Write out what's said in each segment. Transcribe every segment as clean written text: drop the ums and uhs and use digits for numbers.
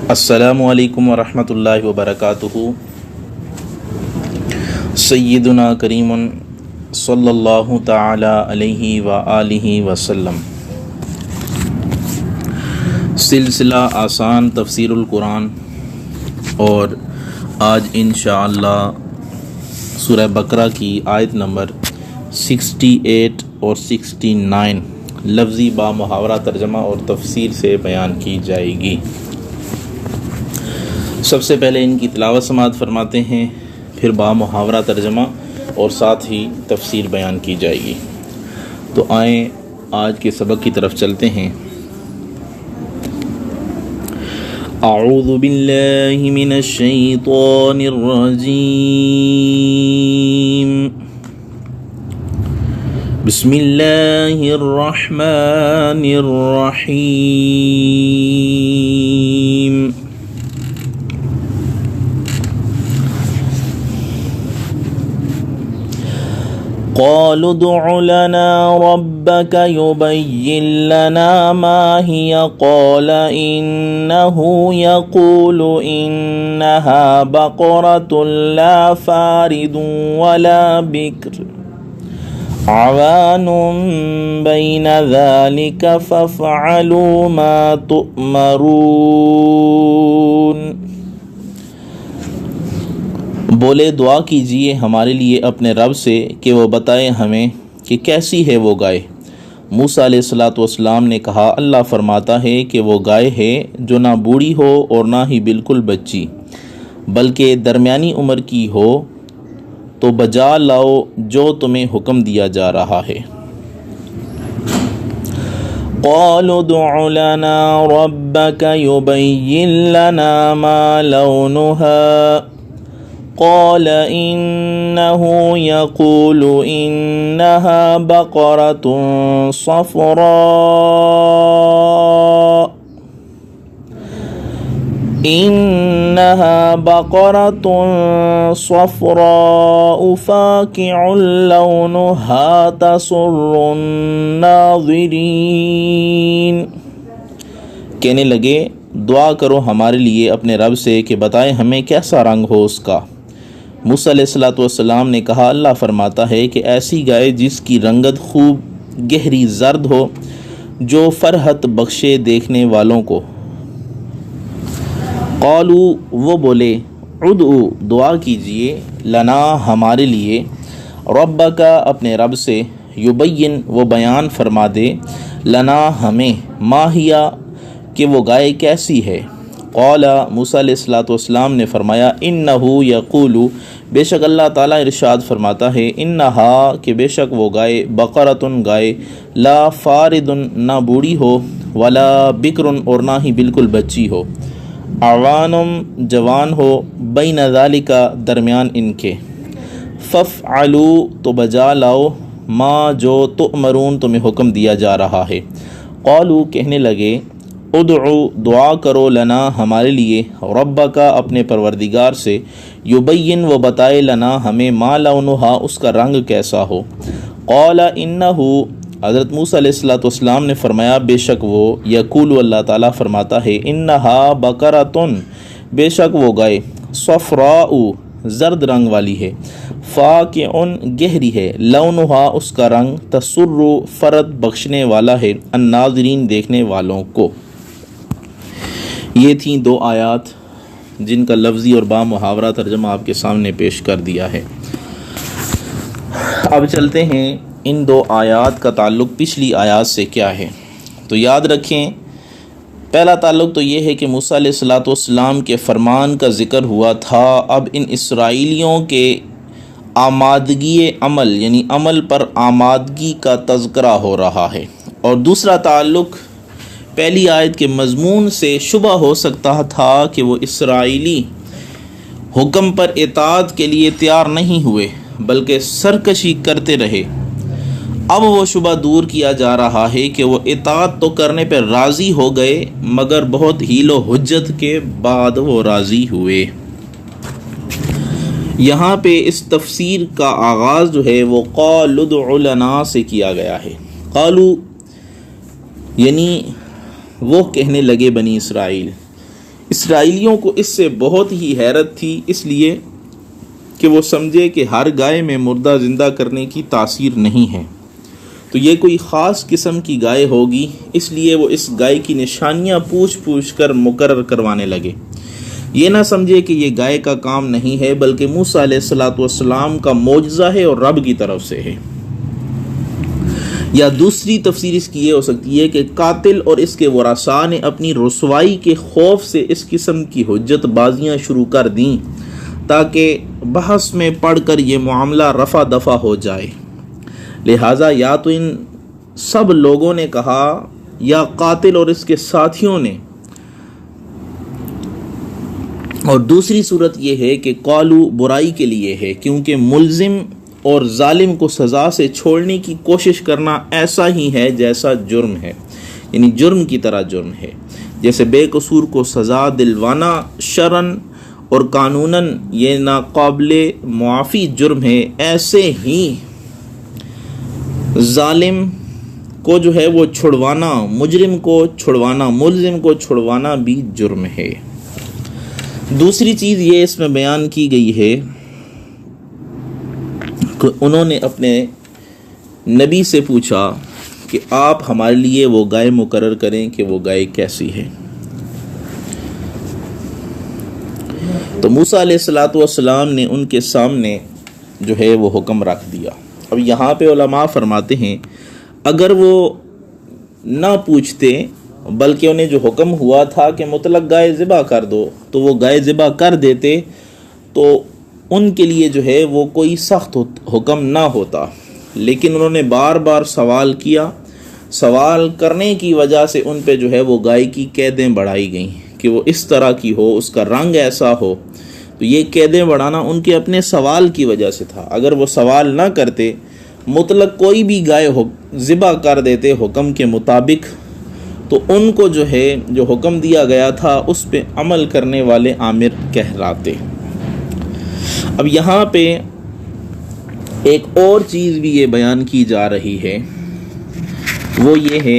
السلام علیکم ورحمۃ اللہ وبرکاتہ۔ سیدنا کریم صلی اللہ تعالی علیہ وآلہ وسلم۔ سلسلہ آسان تفسیر القرآن، اور آج انشاءاللہ سورہ بقرہ کی آیت نمبر 68 اور 69 لفظی با محاورہ ترجمہ اور تفسیر سے بیان کی جائے گی۔ سب سے پہلے ان کی تلاوت سماعت فرماتے ہیں، پھر با محاورہ ترجمہ اور ساتھ ہی تفسیر بیان کی جائے گی۔ تو آئیں آج کے سبق کی طرف چلتے ہیں۔ اعوذ باللہ من الشیطان الرجیم، بسم اللہ الرحمن الرحیم۔ قالوا ادع لنا ربك يبين لنا ما هي قال إنه يقول إنها بقرة لا فارض ولا بكر عوان بين ذلك فافعلوا ما تؤمرون۔ بولے دعا کیجئے ہمارے لیے اپنے رب سے کہ وہ بتائے ہمیں کہ کیسی ہے وہ گائے۔ موسیٰ علیہ السلام نے کہا، اللہ فرماتا ہے کہ وہ گائے ہے جو نہ بوڑھی ہو اور نہ ہی بالکل بچی، بلکہ درمیانی عمر کی ہو، تو بجا لاؤ جو تمہیں حکم دیا جا رہا ہے۔ قالوا ادع لنا ربك يبين لنا ما لونها قال إنه يقول إنها بقرة صفراء فاقع لونها تسر الناظرين۔ کہنے لگے، دعا کرو ہمارے لیے اپنے رب سے کہ بتائے ہمیں کیسا رنگ ہو اس کا۔ موسیٰ علیہ السلام نے کہا، اللہ فرماتا ہے کہ ایسی گائے جس کی رنگت خوب گہری زرد ہو، جو فرحت بخشے دیکھنے والوں کو۔ قالو، وہ بولے، ادعو، دعا کیجئے، لنا، ہمارے لیے، ربک، اپنے رب سے، یبین، وہ بیان فرما دے، لنا، ہمیں، ماہیا، کہ وہ گائے کیسی ہے۔ قال، موسیٰ علیہ السلام نے فرمایا، انہ یقول، بے شک اللہ تعالیٰ ارشاد فرماتا ہے، انہا، کہ بے شک وہ گائے، بقرۃ، گائے، لا فارض، نہ بوڑھی ہو، ولا بکر، اور نہ ہی بالکل بچی ہو، عوان، جوان ہو، بین ذالک، درمیان ان کے، فافعلوا، تو بجا لاؤ، ما، جو، تؤمرون، تمہیں حکم دیا جا رہا ہے۔ قالوا، کہنے لگے، ادعو، دعا کرو، لنا، ہمارے لیے، ربک، اپنے پروردگار سے، یبین، وہ بتائے، لنا، ہمیں، ما لونہا، اس کا رنگ کیسا ہو۔ قال انہ، حضرت موسیٰ علیہ السلام نے فرمایا، بے شک وہ، یقول، اللہ تعالیٰ فرماتا ہے، انہا بقرۃ، بے شک وہ گائے، صفراء، زرد رنگ والی ہے، فاقع، گہری ہے، لونہا، اس کا رنگ، تسر، فرحت بخشنے والا ہے، الناظرین، دیکھنے والوں کو۔ یہ تھیں دو آیات جن کا لفظی اور با محاورہ ترجمہ آپ کے سامنے پیش کر دیا ہے۔ اب چلتے ہیں ان دو آیات کا تعلق پچھلی آیات سے کیا ہے۔ تو یاد رکھیں، پہلا تعلق تو یہ ہے کہ موسیٰ علیہ السلام کے فرمان کا ذکر ہوا تھا، اب ان اسرائیلیوں کے آمادگی عمل، یعنی عمل پر آمادگی کا تذکرہ ہو رہا ہے۔ اور دوسرا تعلق پہلی آیت کے مضمون سے شبہ ہو سکتا تھا کہ وہ اسرائیلی حکم پر اطاعت کے لیے تیار نہیں ہوئے بلکہ سرکشی کرتے رہے۔ اب وہ شبہ دور کیا جا رہا ہے کہ وہ اطاعت تو کرنے پر راضی ہو گئے، مگر بہت حیل و حجت کے بعد وہ راضی ہوئے۔ یہاں پہ اس تفسیر کا آغاز جو ہے وہ قالوا ادع لنا سے کیا گیا ہے۔ قالوا یعنی وہ کہنے لگے بنی اسرائیل، اسرائیلیوں کو اس سے بہت ہی حیرت تھی، اس لیے کہ وہ سمجھے کہ ہر گائے میں مردہ زندہ کرنے کی تاثیر نہیں ہے، تو یہ کوئی خاص قسم کی گائے ہوگی، اس لیے وہ اس گائے کی نشانیاں پوچھ پوچھ کر مقرر کروانے لگے۔ یہ نہ سمجھے کہ یہ گائے کا کام نہیں ہے، بلکہ موسیٰ علیہ السلام کا معجزہ ہے اور رب کی طرف سے ہے۔ یا دوسری تفسیر اس کی یہ ہو سکتی ہے کہ قاتل اور اس کے ورثاء نے اپنی رسوائی کے خوف سے اس قسم کی حجت بازیاں شروع کر دیں تاکہ بحث میں پڑھ کر یہ معاملہ رفع دفع ہو جائے، لہٰذا یا تو ان سب لوگوں نے کہا یا قاتل اور اس کے ساتھیوں نے، اور دوسری صورت یہ ہے کہ قالو برائی کے لیے ہے، کیونکہ ملزم اور ظالم کو سزا سے چھوڑنے کی کوشش کرنا ایسا ہی ہے جیسا جرم ہے، یعنی جرم کی طرح جرم ہے، جیسے بے قصور کو سزا دلوانا شرعاً اور قانوناً یہ ناقابل معافی جرم ہے، ایسے ہی ظالم کو جو ہے وہ چھڑوانا، مجرم کو چھڑوانا، ملزم کو چھڑوانا بھی جرم ہے۔ دوسری چیز یہ اس میں بیان کی گئی ہے کہ انہوں نے اپنے نبی سے پوچھا کہ آپ ہمارے لیے وہ گائے مقرر کریں کہ وہ گائے کیسی ہے، تو موسیٰ علیہ السلام نے ان کے سامنے جو ہے وہ حکم رکھ دیا۔ اب یہاں پہ علماء فرماتے ہیں اگر وہ نہ پوچھتے بلکہ انہیں جو حکم ہوا تھا کہ مطلق گائے ذبح کر دو تو وہ گائے ذبح کر دیتے تو ان کے لیے جو ہے وہ کوئی سخت حکم نہ ہوتا، لیکن انہوں نے بار بار سوال کیا، سوال کرنے کی وجہ سے ان پہ جو ہے وہ گائے کی قیدیں بڑھائی گئیں کہ وہ اس طرح کی ہو، اس کا رنگ ایسا ہو، تو یہ قیدیں بڑھانا ان کے اپنے سوال کی وجہ سے تھا۔ اگر وہ سوال نہ کرتے، مطلق کوئی بھی گائے ذبح کر دیتے حکم کے مطابق، تو ان کو جو ہے جو حکم دیا گیا تھا اس پہ عمل کرنے والے آمر کہلاتے۔ اب یہاں پہ ایک اور چیز بھی یہ بیان کی جا رہی ہے، وہ یہ ہے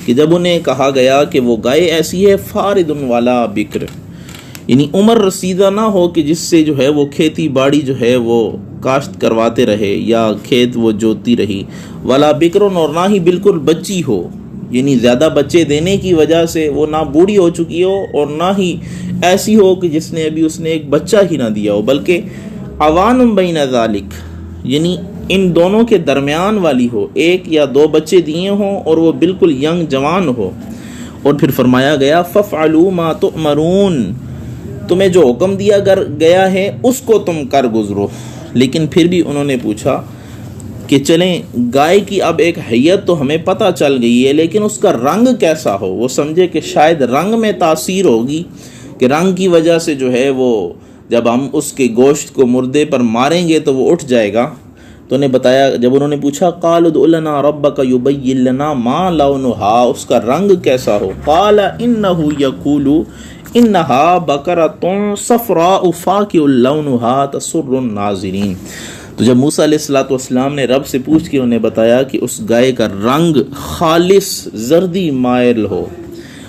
کہ جب انہیں کہا گیا کہ وہ گائے ایسی ہے فارد والا بکر، یعنی عمر رسیدہ نہ ہو کہ جس سے جو ہے وہ کھیتی باڑی جو ہے وہ کاشت کرواتے رہے یا کھیت وہ جوتی رہی، والا بکرن اور نہ ہی بالکل بچی ہو، یعنی زیادہ بچے دینے کی وجہ سے وہ نہ بوڑھی ہو چکی ہو اور نہ ہی ایسی ہو کہ جس نے ابھی اس نے ایک بچہ ہی نہ دیا ہو، بلکہ عوان بین ذالک، یعنی ان دونوں کے درمیان والی ہو، ایک یا دو بچے دیے ہوں اور وہ بالکل ینگ جوان ہو۔ اور پھر فرمایا گیا فَافْعَلُوا مَا تُؤْمَرُونَ، تمہیں جو حکم دیا گیا ہے اس کو تم کر گزرو۔ لیکن پھر بھی انہوں نے پوچھا کہ چلیں گائے کی اب ایک حیت تو ہمیں پتہ چل گئی ہے، لیکن اس کا رنگ کیسا ہو، وہ سمجھے کہ شاید رنگ میں تاثیر ہوگی کہ رنگ کی وجہ سے جو ہے وہ جب ہم اس کے گوشت کو مردے پر ماریں گے تو وہ اٹھ جائے گا۔ تو انہیں بتایا، جب انہوں نے پوچھا قالوا ادع لنا ربک یبین لنا ما لونھا، اس کا رنگ کیسا ہو، قال انہ یقول انہا بقرۃ صفراء فاقع لونھا تسر الناظرین۔ تو جب موسیٰ علیہ السلام نے رب سے پوچھ کے انہیں بتایا کہ اس گائے کا رنگ خالص زردی مائل ہو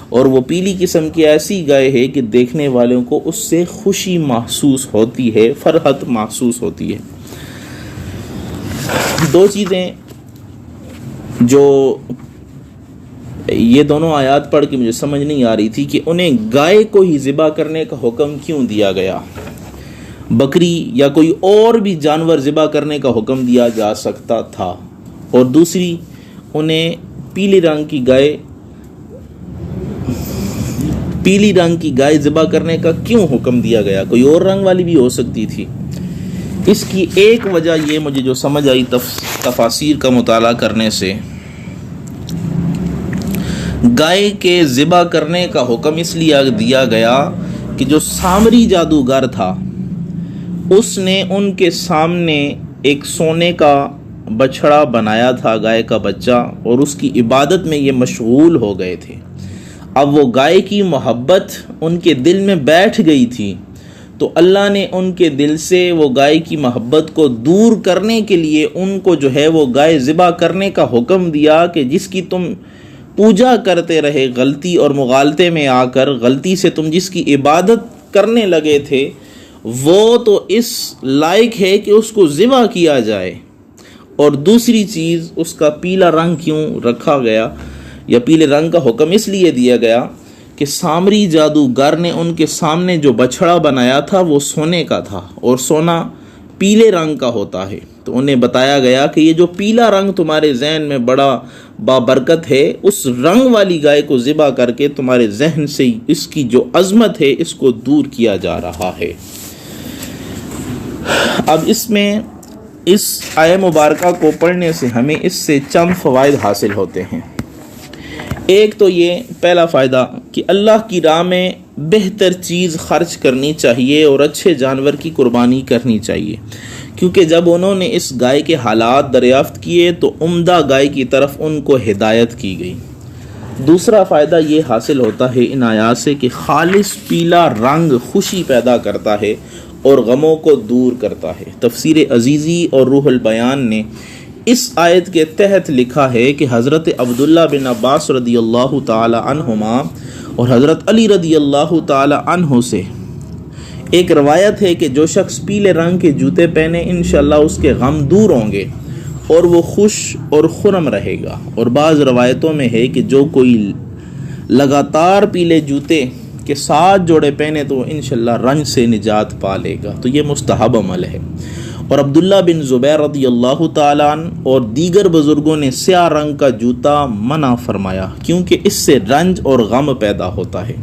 اور وہ پیلی قسم کی ایسی گائے ہے کہ دیکھنے والوں کو اس سے خوشی محسوس ہوتی ہے، فرحت محسوس ہوتی ہے۔ دو چیزیں جو یہ دونوں آیات پڑھ کے مجھے سمجھ نہیں آ رہی تھی کہ انہیں گائے کو ہی ذبح کرنے کا حکم کیوں دیا گیا، بکری یا کوئی اور بھی جانور ذبح کرنے کا حکم دیا جا سکتا تھا، اور دوسری انہیں پیلی رنگ کی گائے ذبح کرنے کا کیوں حکم دیا گیا، کوئی اور رنگ والی بھی ہو سکتی تھی۔ اس کی ایک وجہ یہ مجھے جو سمجھ آئی تفاسیر کا مطالعہ کرنے سے، گائے کے ذبح کرنے کا حکم اس لیے دیا گیا کہ جو سامری جادوگر تھا اس نے ان کے سامنے ایک سونے کا بچھڑا بنایا تھا، گائے کا بچہ، اور اس کی عبادت میں یہ مشغول ہو گئے تھے۔ اب وہ گائے کی محبت ان کے دل میں بیٹھ گئی تھی، تو اللہ نے ان کے دل سے وہ گائے کی محبت کو دور کرنے کے لیے ان کو جو ہے وہ گائے ذبح کرنے کا حکم دیا کہ جس کی تم پوجا کرتے رہے غلطی اور مغالطے میں آ کر، غلطی سے تم جس کی عبادت کرنے لگے تھے وہ تو اس لائق ہے کہ اس کو ذبح کیا جائے۔ اور دوسری چیز، اس کا پیلا رنگ کیوں رکھا گیا یا پیلے رنگ کا حکم اس لیے دیا گیا کہ سامری جادوگر نے ان کے سامنے جو بچھڑا بنایا تھا وہ سونے کا تھا، اور سونا پیلے رنگ کا ہوتا ہے، تو انہیں بتایا گیا کہ یہ جو پیلا رنگ تمہارے ذہن میں بڑا بابرکت ہے، اس رنگ والی گائے کو ذبح کر کے تمہارے ذہن سے اس کی جو عظمت ہے اس کو دور کیا جا رہا ہے۔ اب اس میں اس آیہ مبارکہ کو پڑھنے سے ہمیں اس سے چند فوائد حاصل ہوتے ہیں۔ ایک تو یہ پہلا فائدہ کہ اللہ کی راہ میں بہتر چیز خرچ کرنی چاہیے اور اچھے جانور کی قربانی کرنی چاہیے، کیونکہ جب انہوں نے اس گائے کے حالات دریافت کیے تو عمدہ گائے کی طرف ان کو ہدایت کی گئی۔ دوسرا فائدہ یہ حاصل ہوتا ہے ان آیات سے کہ خالص پیلا رنگ خوشی پیدا کرتا ہے اور غموں کو دور کرتا ہے۔ تفسیر عزیزی اور روح البیان نے اس آیت کے تحت لکھا ہے کہ حضرت عبداللہ بن عباس رضی اللہ تعالی عنہما اور حضرت علی رضی اللہ تعالی عنہ سے ایک روایت ہے کہ جو شخص پیلے رنگ کے جوتے پہنے انشاءاللہ اس کے غم دور ہوں گے اور وہ خوش اور خرم رہے گا۔ اور بعض روایتوں میں ہے کہ جو کوئی لگاتار پیلے جوتے کے 7 جوڑے پہنے تو انشاءاللہ رنج سے نجات پا لے گا، تو یہ مستحب عمل ہے۔ اور عبداللہ بن زبیر رضی اللہ تعالیٰ عنہ اور دیگر بزرگوں نے سیاہ رنگ کا جوتا منع فرمایا کیونکہ اس سے رنج اور غم پیدا ہوتا ہے۔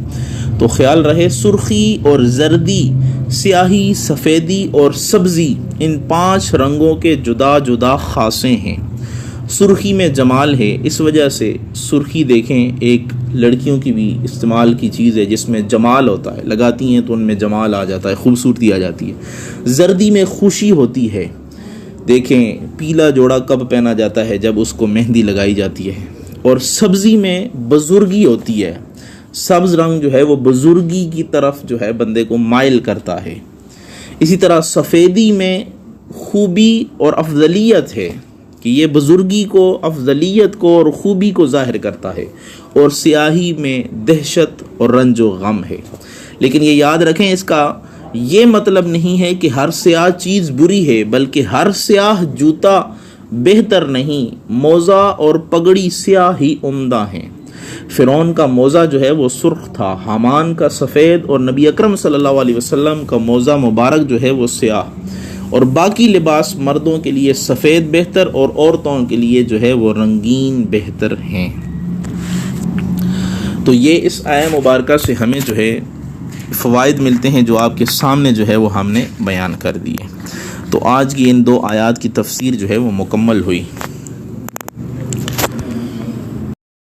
تو خیال رہے سرخی اور زردی، سیاہی، سفیدی اور سبزی، ان 5 رنگوں کے جدا جدا خاصے ہیں۔ سرخی میں جمال ہے، اس وجہ سے سرخی دیکھیں ایک لڑکیوں کی بھی استعمال کی چیز ہے جس میں جمال ہوتا ہے، لگاتی ہیں تو ان میں جمال آ جاتا ہے، خوبصورتی آ جاتی ہے۔ زردی میں خوشی ہوتی ہے، دیکھیں پیلا جوڑا کب پہنا جاتا ہے؟ جب اس کو مہندی لگائی جاتی ہے۔ اور سبزی میں بزرگی ہوتی ہے، سبز رنگ جو ہے وہ بزرگی کی طرف جو ہے بندے کو مائل کرتا ہے۔ اسی طرح سفیدی میں خوبی اور افضلیت ہے کہ یہ بزرگی کو، افضلیت کو اور خوبی کو ظاہر کرتا ہے، اور سیاہی میں دہشت اور رنج و غم ہے۔ لیکن یہ یاد رکھیں اس کا یہ مطلب نہیں ہے کہ ہر سیاہ چیز بری ہے، بلکہ ہر سیاہ جوتا بہتر نہیں، موزہ اور پگڑی سیاہ ہی عمدہ ہیں۔ فرعون کا موزہ جو ہے وہ سرخ تھا، حامان کا سفید، اور نبی اکرم صلی اللہ علیہ وسلم کا موزہ مبارک جو ہے وہ سیاہ۔ اور باقی لباس مردوں کے لیے سفید بہتر اور عورتوں کے لیے جو ہے وہ رنگین بہتر ہیں۔ تو یہ اس آیہ مبارکہ سے ہمیں جو ہے فوائد ملتے ہیں جو آپ کے سامنے جو ہے وہ ہم نے بیان کر دیے۔ تو آج کی ان 2 آیات کی تفسیر جو ہے وہ مکمل ہوئی۔